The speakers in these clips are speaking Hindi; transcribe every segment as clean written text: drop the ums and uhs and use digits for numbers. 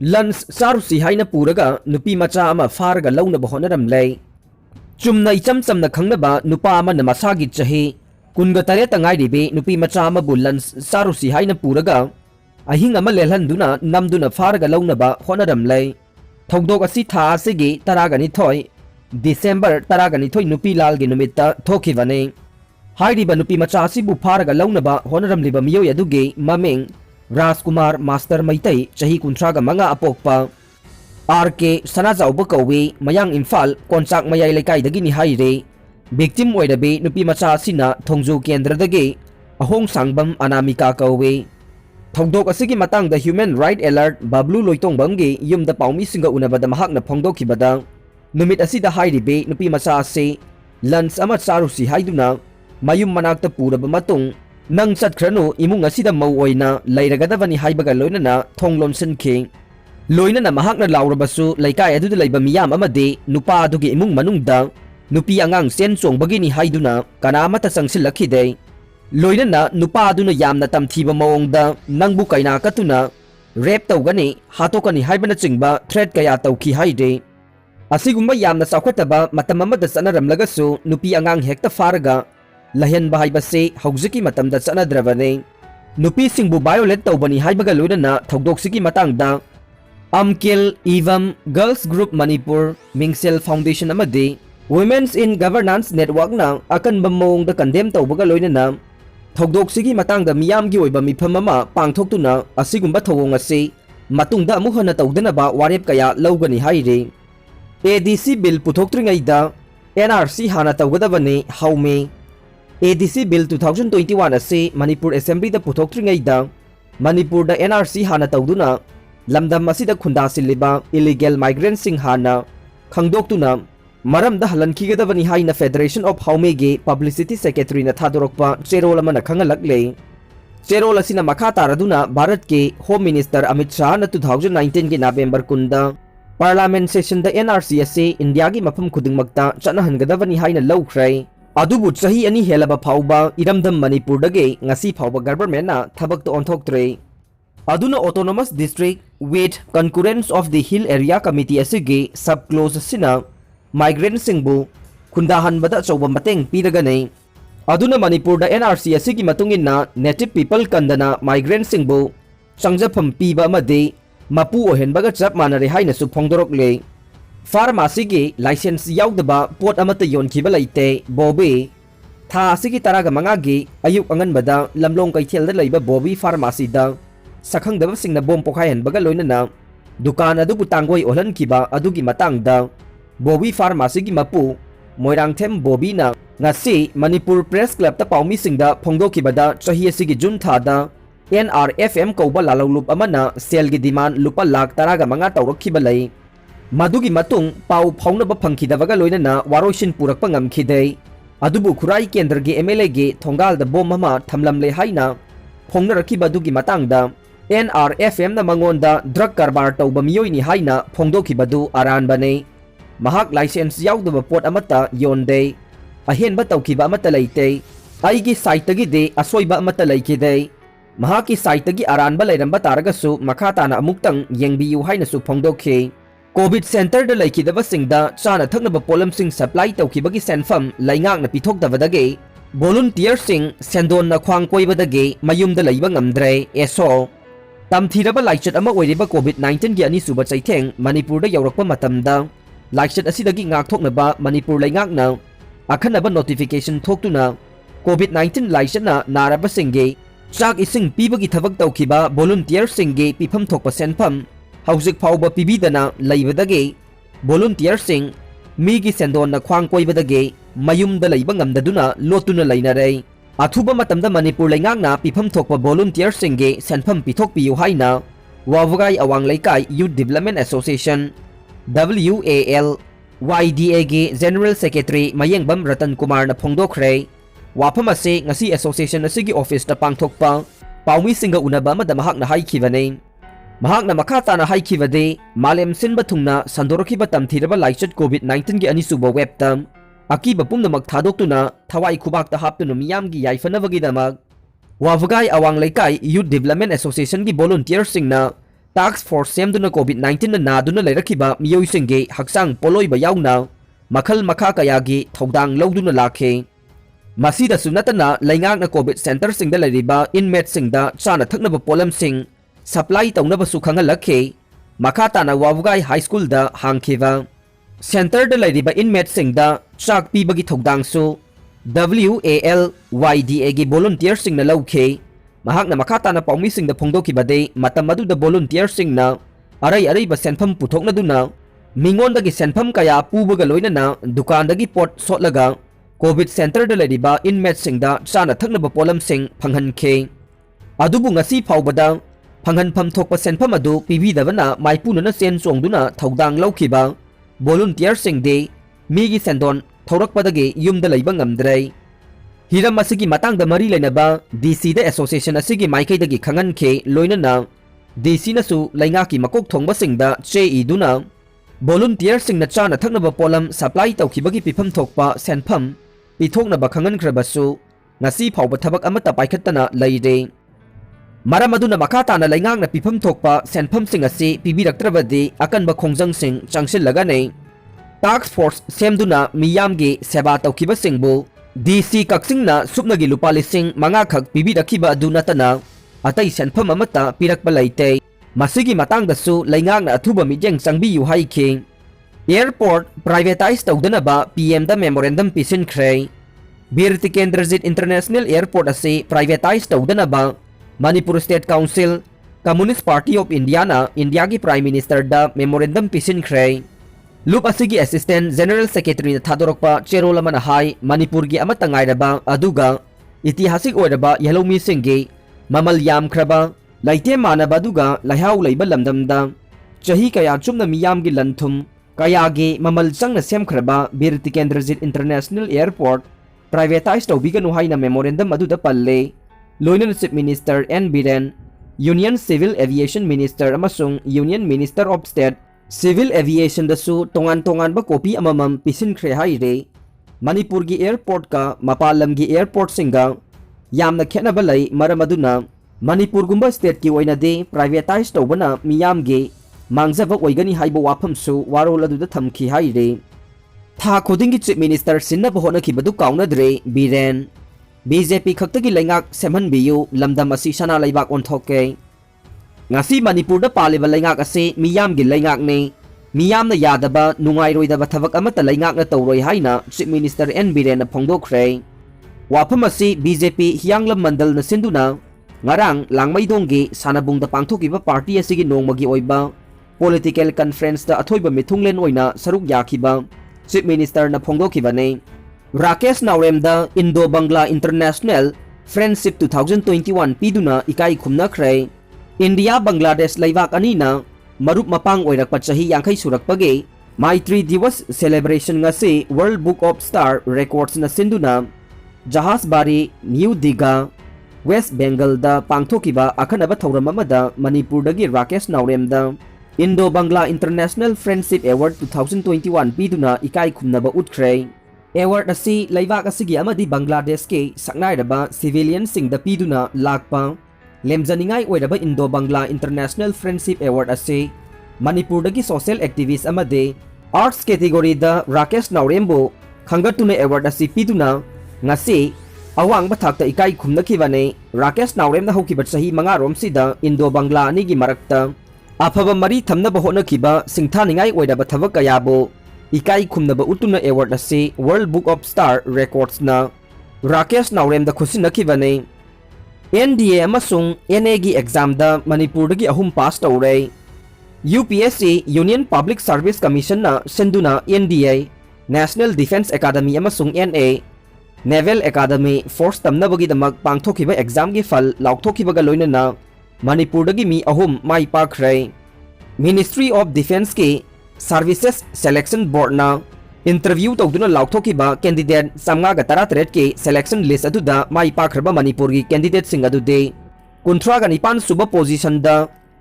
लंच चारुसी हाइना पूरगा नुपी मचा अमा फारगा लौनबा होनरमले चुमना इचम चमना खंगनबा नुपा अमना मसागी चही कुनगा तरेत ngairibe नुपी मचा अमाबु लंच चारुसी हाइना पूरगा अहिंग अमा लेलहंदुना नमदुना फारगा लौनबा होनरमले थौदोक असि था असिगी तरागनि थोय दिसंबर तरागनि थोय नुपी लालगी नुमित्ता थोखिबने हाइरिबा नुपी मचा असिबु फारगा लौनबा होनरमलिबा मियोय अदुगे ममिंग राजकुमार मास्टर मैतई चही कुंथ्रागा मंगा अपोकपा आर के सनाजाउब कौवे मयांग इम्फाल कोंचाक मयाई लेकाइदगी नि हाइरे विक्टिम ओइरबे नुपी मचा असिना थोंजू केंद्रदगे अहोंग सांगबम अनामिका कौवे थौदोक असिगी मतंग the human right alert Babloo लोइतोंगबमगे युमदा पाउमी सिंगा उनबदा महाकना फोंदोखिबदा नुमित असिदा हाइरिबे नुपी मचा असे लंच अमा चारुसी हाइदुना मयुम मनाक्ता पूरबा मतुंग नंग चटख्रनु इमुंग असिदा मौ ओइना लैरगदबनि हाइबगा लोइनना थोंग लोनसनखे लोइनना महाकना लाउरबसु लैकाय अदुदा लैबा मियाम अमदे नुपा अदुगे इमुंग मनुंगदा नुपी अंगांग सेन चोंगबगिनि हाइदुना कनामता संगसिलखिदे लोइनना नुपा अदुना यामना तमथीबा मओंगदा नंगबु कैना कतुना रेप तौगनि हातोकनि हाइबना चिंगबा थ्रेट कया तौखि हाइदे असिगुम्बा यामना साखतबा मतम अमदा सनरमलगसु नुपी अंगांग हेक्ता फारगा लहन बाइबसे हौजिकी मतमदा चनद्रबने नुपी सिंगबु बायोलेट तौबनी हाइबगा लोइनना थौदोक्सिगी मतंगदा अमकिल इवम girls group Manipur Mingsel foundation अमदे वुमेन्स इन गवर्नेंस नेटवर्क ना अकनबा मोंगदा कंडेम तौबगा लोइनना थौदोक्सिगी मतंगदा मियामगी ओइबा मिफम अमा पांगथोक्तुना असिगुम्बा थौओंग असे मतुंगदा अमुक हना तौदनबा वारेप कया लौगनी हाइरे एडीसी बिल पुथोक्त्रिङैदा एनआरसी हाना तौगदबने हौमे एडीसी बिल 2021 असे मणिपुर असेंबली दा पुथोक्त्रिङैदा मणिपुर दा एनआरसी हाना तौदुना लमदम असिदा खुंदासिलिबा इलीगल माइग्रेंट सिंह हाना खंगदोक्तुना मरमदा हलनखिगदबनी हाइना फेडरेशन ऑफ हाउमेगे पब्लिसिटी सेक्रेटरी ना थादोरकपा चेरोल अमना खंगलकले चेरोल असिना मखा तारदुना भारत के होम मिनिस्टर अमित शाह ना 2019 के नवंबर कुंदा पार्लियामेंट सेशन दा एनआरसी असे इंडिया की मफम खुदिंगमक्ता चनहनगदबनी हाइना लौख्रै अदुबु चही अनि हेलबा फाउबा इरमदम मणिपुर दगे ngasi फाउबा गवर्नमेंट ना थबक तो ऑनथोक्त्रे अदुना autonomous district with concurrence of the hill area committee असिगे सब क्लोज सिना माइग्रेंट सिंगबु खुंदाहनबदा चौबा मतेंग पीरगने अदुना मणिपुर दा एनआरसी असिगी मतुंगिना नेटिव पीपल कंदना माइग्रेंट सिंगबु संजफम पीबा अमदे मपु ओहेनबगा चप मानरे हाइना सु फोंदोरकले फार्मासी के लाइसेंस याउदबा पोट अमत योनखिबा लैते बॉबी था असिगी तरागा मंगागी अयुक अंगनबदा लमलोंग कैथेलदा लैबा बॉबी फार्मासी दा सखंगदबा सिंगना बोम पोखायनबगा लोइनना दुकान अदुबु तांगोय ओहलनखिबा अदुगी मतंगदा बॉबी फार्मासी की मपु मोइरांगथेम बॉबी ना ngasi मणिपुर प्रेस क्लब ता पाउमी सिंगदा फोंदोखिबदा चही असिगी जुन थादा NRFM कौबा लालौलुप अमना सेल की डिमांड लुपा लाख तरागा मंगा तौरखिबा लै मदुगी मतुंग पाउ फाउनबा फंखिदबगा लोइनना वारोइसिन पुरकपा ngamkhide अदुबु खुराई केंद्र के MLA गे थोंगाल द बोम अमा थमलमले हाइना फोंगनरखिबा दुगी मतंगदा NRFM ना मंगोंदा ड्रग कारबार तौबा मियोइनी हाइना फोंदोखिबदु अरानबने महाक लाइसेंस याउदबा पोट अमता योंदे अहेनबा तौखिबा अमता लैते आइगी साइटगी दे असोइबा अमता लैखिदे महाकी साइटगी अरानबा लैरंबा तारगसु मखाताना अमुक्तंग येंगबियु हाइनसु फोंदोखे कोविड सेंटर द लैखिदबा सिंगदा चाना थक्नबा पोलम सिंग सप्लाई तौखिबगी सेंफम लैंगाकना पिथोक्दबदगे वॉलंटियर सिंग सेंदोन ख्वांग कोइबदगे मयुमदा लैबा ngamdre एसो तमथीरबा लाइचत अमा ओइरिबा कोविड-19 की अनिसुबा चैथेंग मणिपुर दा यौरकपा मतमदा लाइचत असिदगी ngakthoknaba मणिपुर लैंगाकना अखनबा नोटिफिकेशन थोक्तुना कोविड-19 लाइचतना नारबा सिंगे चाक इसिंग पीबगी थबक तौखिबा वॉलंटियर सिंगे पिफम थोकपा सेंफम हौजिक फाउबा पिबीदना लैबदगे वॉलंटियर सिंग मीगी सेंदोन ख्वांग कोइबदगे मयुमदा लैबा ngamdaduna लोतुना लैनरे अथुबा मतमदा मणिपुर लैंगाकना पिफम थोकपा वॉलंटियर सिंगे सेंफम पिथोकपियु हाइना Wabagai Awang Leikai youth development association WAL YDA गे जनरल सेक्रेटरी मयेंगबम रतन कुमार ना फोंदोखरे वाफम असे ngasi एसोसिएशन असिगी ऑफिस ता पांगथोकपा पाउमी सिंगा उनबा मदा महाकना हाइखिबने महाकना मखाताना हाइखिबदे मालेम सिनबा थुंगना संदोरखिबा तमथीरबा लाइचत कोविड-19 की अनिसुबा वेबतम अकीबा पुमनमक थादोक्तुना थवाई खुबाकता हापतुना मियामगी याइफनबगीदमक वावगाई Awang Leikai youth development association की वॉलंटियर सिंगना टास्क फोर्स सेमदुना कोविड-19 ना नादुना लेरखिबा मियोइसिंगे हक्सांग पोलोइबा याउना मखल मखा कयागी थौदांग लौदुना लाखे मसीदसु नतना लैंगांगना कोविड सेंटर सिंगदा लेरिबा इनमेट सिंगदा चाना थकनबा पोलम सिंग सप्लाई तौनबसु खंगलखे मखा ताना वावगाई हाई स्कूल दा हांगखिबा सेंटर दा लेरिबा इनमेट सिंगदा चाक पीबगी थौदांगसु WALYDA गी वॉलंटियर सिंगना लौखे महाकना मखा ताना पाउमी सिंगदा फोंदोखिबदे मतम मदुदा वॉलंटियर सिंगना अरै अरैबा सेनफम पुथोकनदुना मिंगोंदगी सेनफम कया पुबगा लोइनना दुकानदगी पोट सोटलगा कोविड सेंटर दा लेरिबा इनमेट सिंगदा चाना थकनबा पोलम सिंग फंगहनखे अदुबु ngasi फाउबदा फंगहनफम थोकपा सेनफम अदु पीबीदबना माइपुनना सेन चोंगदुना थौदांग लौखिबा वॉलंटियर सिंगदे मीगी सेंदोन थौरकपदगे युमदा लैबा ngamdre हिरम असगी मतंगदा मरी लेनबा DC दा एसोसिएशन असगी माइकैदगी खंगनखे लोइनना DC नसु लैंगाकी मकोक थोंगबा सिंगदा चे इदुना वॉलंटियर सिंगना चाना थकनबा पोलम सप्लाई तौखिबगी पिफम थोकपा सेनफम पिथोकनबा खंगनख्रबसु ngasi फाउबा थबक अमता पाइखतना लैरे मरम अदुना मखा ताना लैंगांगना पिफम थोकपा सेनफम सिंग असि पिबिरक्त्रबदि अकनबा खोंजंग सिंग चांगसिलगने टास्क फोर्स सेमदुना मियामगे सेवा तौखिबा सिंगबु DC कक्सिंगना सुपनगी लुपा लिसिंग मंगा खक पिबिरखिबा अदु नतना अतै सेनफम अमता पिरकपा लैते मसिगी मतंगदसु लैंगांगना अथुबा मिजेंग चांगबियु हाइखे एयरपोर्ट प्राइवेटाइज तौदनबा PM दा मेमोरेंडम पिसिनख्रे बीर टिकेंद्रजीत इंटरनेशनल एयरपोर्ट असे प्राइवेटाइज तौदनबा Manipur state council communist party of India ना इंडिया की प्राइम मिनिस्टर दा मेमोरेंडम पिसिनख्रे लुप असिगी असिस्टेंट जनरल सेक्रेटरी थादोरकपा चेरोल अमना हाई मणिपुर की अमता ngairaba अदुगा इतिहासिक ओइरबा यहलोमी सिंगे ममल यामख्रबा लैते मानबा अदुगा लैहाउ लैबा लमदमदा चही कया चुमना मियाम की लंथुम कयागे ममल चंगना सेमख्रबा Bir Tikendrajit international airport privatise तौबिगनु हाइना मेमोरेंडम अदुदा पल्ले लोइनन chief minister N Biren union civil aviation minister अमसुंग union minister of state civil aviation दसु तोंगान तोंगान बा कॉपी अममम पिसिनख्रे हाइरे मणिपुर की एयरपोर्ट का मपालम की एयरपोर्ट सिंगा यामना खेनबा लै मरम अदुना मणिपुर गुंबा स्टेट की ओइनदे प्राइवेटाइज तौबना मियामगे मांगजबा ओइगनी हाइबा वाफमसु वारोल अदुदा थमखि हाइरे था खुदिंगी चीफ मिनिस्टर सिन्नबा होनखिबदु काउनद्रे बीरेन BJP खक्तगी लैंगाक सेमहनबियु लमदम असि सना लैबाक ओंथोके ngasi manipur da paliba laingak ase miyam gi laingak ne miyam na yadaba nungairoi da thabak amata laingak na tawroi haina chief minister N Biren na phongdokre wafam ase BJP hianglam mandal na sinduna ngarang langmaidong gi sanabung da pangthokiba party asigi nongmagi oiba political conference da athoiba mithunglen oina saruk yakhiba chief minister na phongdokiba ne Rakesh Naurem da Indo Bangla International Friendship 2021 piduna ikai khumnakhre India Bangladesh लैवाक अनीना मरुप मपांग ओइरकपा चाही यांखै सुरकपगे Maitri Diwas celebration ngasi world book of star records न सिंधुना जहाज बारी न्यू दिगा वेस्ट बेंगल दा पांगथोकिबा अखनबा थौरम अमदा मणिपुर दगी राकेश नाउरेम दा Indo Bangla international friendship award 2021 पीदुना इकाई खुमनबा उठख्रे अवार्ड असि लैवाक असिगी अमदी बांग्लादेश के सकनाइरबा सिविलियन सिंग दा पीदुना लाकपा लेमजनिंगाई ओइरबा Indo Bangla international friendship award असे मणिपुर दगी सोशल एक्टिविस्ट अमदे आर्ट्स कैटेगरी दा राकेश नाउरेमबो खंगतुने अवार्ड असे पीदुना ngasi awang bathakta ikai khumnakibane Rakesh नाउरेम ना होकिबा चाही मंगा रोमसिदा इंडो बांग्ला अनि गी मरक्ता अफबा मरी थमनबा होनखिबा सिंथानिंगाई ओइरबा थबक कयाबो इकाई खुमनबा उतुना अवार्ड असे world book of star records ना राकेश नाउरेम दा खुसिनखिबने NDA अमसुंग NA की एग्जाम दा मणिपुर दगी अहुम पास तौरे UPSC union public service commission ना सिंधुना NDA नेशनल डिफेंस एकेडमी अमसुंग NA नेवल एकेडमी फोर्स तमनबगी दमक पांगथोखिबा एग्जाम की फल लाउथोखिबगा लोइनना मणिपुर दगी मी अहुम माई पाखरे मिनिस्ट्री ऑफ डिफेंस के सर्विसेज सिलेक्शन बोर्ड ना इंटरव्यू तौदुना लाउथोखिबा कैंडिडेट 533 के सिलेक्शन लिस्ट अदुदा माई पाखरबा मणिपुर की कैंडिडेट सिंग अदुदे 39 सुबा पोजीशन दा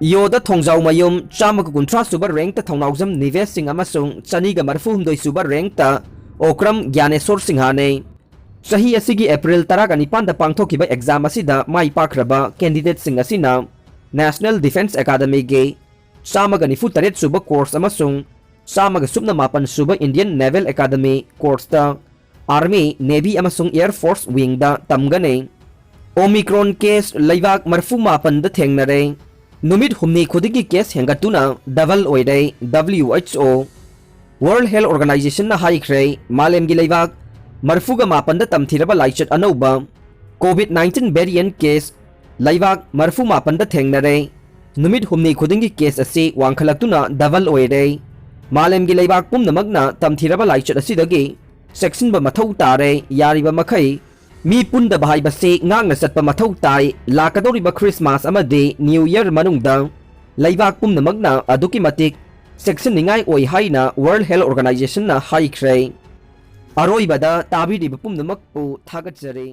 योदा थोंजाउ मयुम 130 सुबा रैंक ता थौनाउजम निवेश सिंग अमसुंग 242 सुबा रैंक ता ओक्रम ज्ञानेश्वर सिंहाने चाही असिगी अप्रैल 19 दा पांगथोखिबा एग्जाम असिदा माई पाखरबा कैंडिडेट सिंग असिना नेशनल डिफेंस एकेडमी के ꯆꯥꯝꯃꯒ ꯅꯤꯐꯨ ꯇꯔꯦꯠ ꯁꯨꯕ ꯀꯣꯔꯁ ꯑꯃꯁꯨꯡ ꯆꯥꯝꯃꯒ ꯁꯨꯞꯅ ꯃꯥꯄꯟ ꯁꯨꯕ ꯏꯟꯗꯤꯌꯟ ꯅꯦꯚꯦꯜ ꯑꯦꯀꯥꯗꯃꯤ ꯀꯣꯔꯁꯇ ꯑꯥꯔꯃꯤ ꯅꯦꯚꯤ ꯑꯃꯁꯨꯡ ꯑꯦꯌꯔ ꯐꯣꯔꯁ ꯋꯤꯡꯗ ꯇꯝꯒꯅꯤ꯫ ओमिक्रॉन केस लेबाक 34 थेंगनरे नुमित हुमनी खुदिगी केस हेंगतुना डबल ओइरे WHO वर्ल्ड हेल्थ ऑर्गेनाइजेशन ना हाइख्रे मालेमगी लेबाक 34 तमथिरबा लाइचत अनौबा कोविड-19 वेरिएंट केस लेबाक 34 थेंगनरे नुमित हुमनी खुदिगी केस असी वांखलक्तुना डबल ओइरे मालेमगी लेबाक पुमनमगना तमथिरबा लाइचत असिदगी सेक्शनबा मथौ तारे यारिबा मखै मी पुंदबा हाइबसे ngang चटपा मथौ ताई लाकदोरिबा क्रिसमस अमदे न्यू ईयर मनुंगदा लेबाक पुमनमगना अदुकी मतिक सेक्शन निंगाई ओइ हाइना वर्ल्ड हेल्थ ऑर्गेनाइजेशन ना हाइख्रे अरोइबदा ताबिरिबा पुमनमकपु थागतजरे।